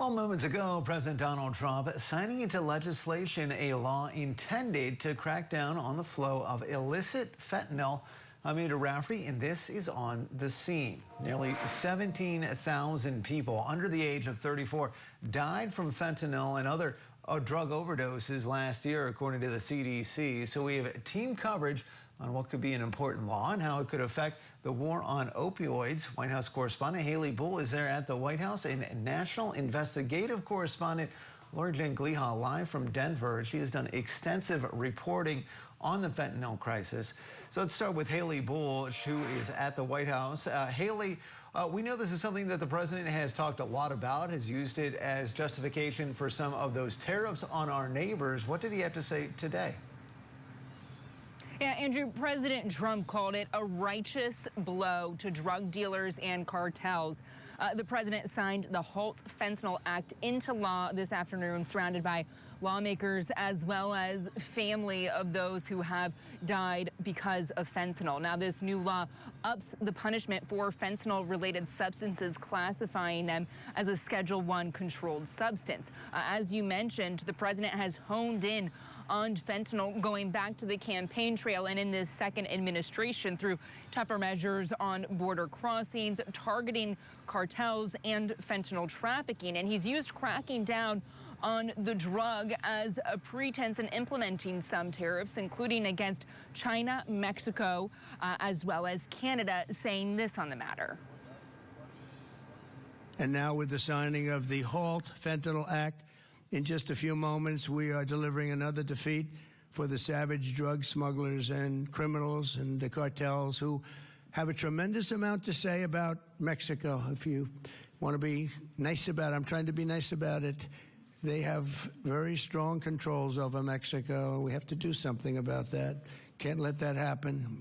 Well, moments ago, President Donald Trump signing into legislation a law intended to crack down on the flow of illicit fentanyl. I'm Andrew Rafferty, and this is on the scene. Nearly 17,000 people under the age of 34 died from fentanyl and other drug overdoses last year, according to the CDC. So we have team coverage on what could be an important law and how it could affect the war on opioids. White House correspondent Haley Bull is there at the White House, and national investigative correspondent Lori Jane Gliha live from Denver. She has done extensive reporting on the fentanyl crisis. So let's start with Haley Bull, who is at the White House. Haley, we know this is something that the president has talked a lot about, has used it as justification for some of those tariffs on our neighbors. What did he have to say today? Yeah, Andrew, President Trump called it a righteous blow to drug dealers and cartels. The president signed the Halt Fentanyl Act into law this afternoon, surrounded by lawmakers as well as family of those who have died because of fentanyl. Now, this new law ups the punishment for fentanyl-related substances, classifying them as a Schedule I controlled substance. As you mentioned, the president has honed in on fentanyl going back to the campaign trail and in this second administration through tougher measures on border crossings, targeting cartels and fentanyl trafficking. And he's used cracking down on the drug as a pretense in implementing some tariffs, including against China, Mexico, as well as Canada, saying this on the matter. And now with the signing of the Halt Fentanyl Act, in just a few moments, we are delivering another defeat for the savage drug smugglers and criminals and the cartels who have a tremendous amount to say about Mexico. If you want to be nice about it, I'm trying to be nice about it. They have very strong controls over Mexico. We have to do something about that. Can't let that happen.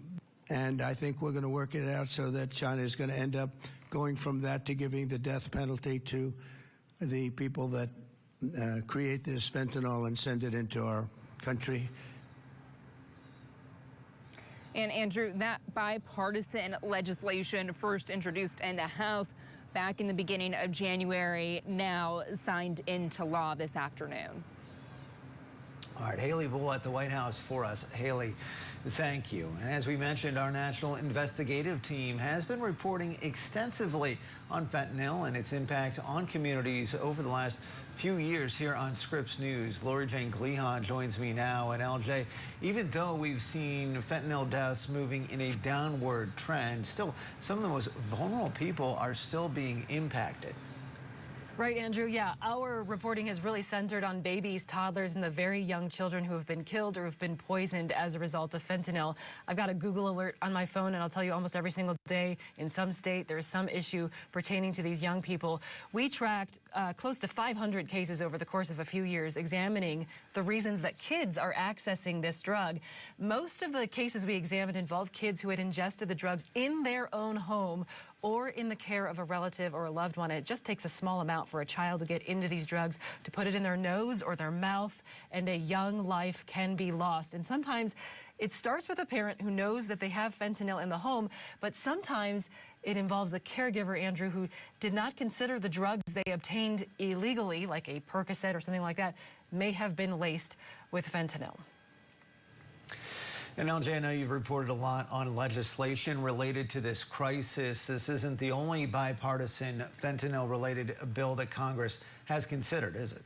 And I think we're going to work it out so that China is going to end up going from that to giving the death penalty to the people that create this fentanyl and send it into our country. And Andrew, that bipartisan legislation first introduced in the House back in the beginning of January, now signed into law this afternoon. All right, Haley Bull at the White House for us. Haley, thank you. And as we mentioned, our national investigative team has been reporting extensively on fentanyl and its impact on communities over the last few years here on Scripps News. Lori Jane Gliha joins me now. And LJ, even though we've seen fentanyl deaths moving in a downward trend, still some of the most vulnerable people are still being impacted. Right, Andrew. Yeah, our reporting has really centered on babies, toddlers, and the very young children who have been killed or have been poisoned as a result of fentanyl. I've got a Google alert on my phone, and I'll tell you almost every single day in some state there is some issue pertaining to these young people. We tracked close to 500 cases over the course of a few years, examining the reasons that kids are accessing this drug. Most of the cases we examined involved kids who had ingested the drugs in their own home or in the care of a relative or a loved one. It just takes a small amount for a child to get into these drugs, to put it in their nose or their mouth, and a young life can be lost. And sometimes it starts with a parent who knows that they have fentanyl in the home, but sometimes it involves a caregiver, Andrew, who did not consider the drugs they obtained illegally, like a Percocet or something like that, may have been laced with fentanyl. And LJ, I know you've reported a lot on legislation related to this crisis. This isn't the only bipartisan fentanyl-related bill that Congress has considered, is it?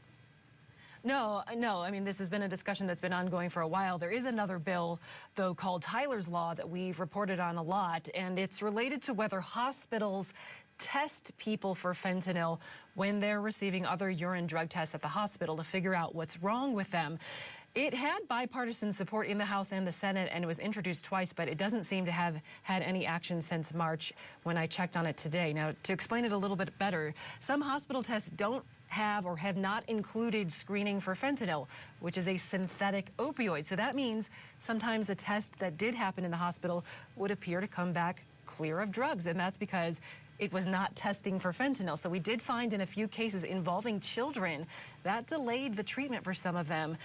No. I mean, this has been a discussion that's been ongoing for a while. There is another bill, though, called Tyler's Law that we've reported on a lot, and it's related to whether hospitals test people for fentanyl when they're receiving other urine drug tests at the hospital to figure out what's wrong with them. It had bipartisan support in the House and the Senate, and it was introduced twice, but it doesn't seem to have had any action since March when I checked on it today. Now, to explain it a little bit better, some hospital tests don't have or have not included screening for fentanyl, which is a synthetic opioid. So that means sometimes a test that did happen in the hospital would appear to come back clear of drugs, and that's because it was not testing for fentanyl. So we did find in a few cases involving children that delayed the treatment for some of them.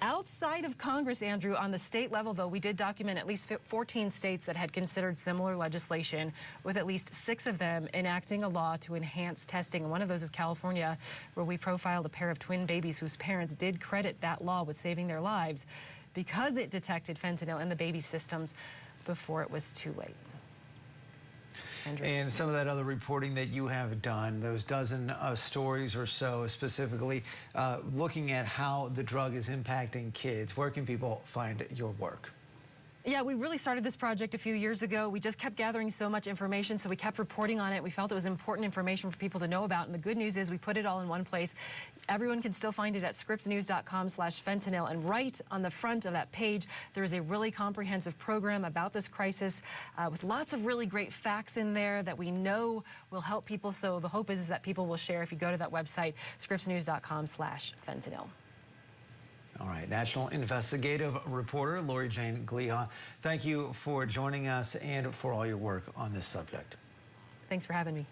Outside of Congress, Andrew, on the state level, though, we did document at least 14 states that had considered similar legislation, with at least 6 of them enacting a law to enhance testing. And one of those is California, where we profiled a pair of twin babies whose parents did credit that law with saving their lives because it detected fentanyl in the baby systems before it was too late. Andrew. And some of that other reporting that you have done, those dozen stories or so, specifically looking at how the drug is impacting kids, where can people find your work? Yeah, we really started this project a few years ago. We just kept gathering so much information, so we kept reporting on it. We felt it was important information for people to know about, and the good news is we put it all in one place. Everyone can still find it at scriptsnews.com/fentanyl, and right on the front of that page, there is a really comprehensive program about this crisis with lots of really great facts in there that we know will help people, so the hope is that people will share if you go to that website, scriptsnews.com/fentanyl. All right, National Investigative Reporter Lori Jane Gliha, thank you for joining us and for all your work on this subject. Thanks for having me.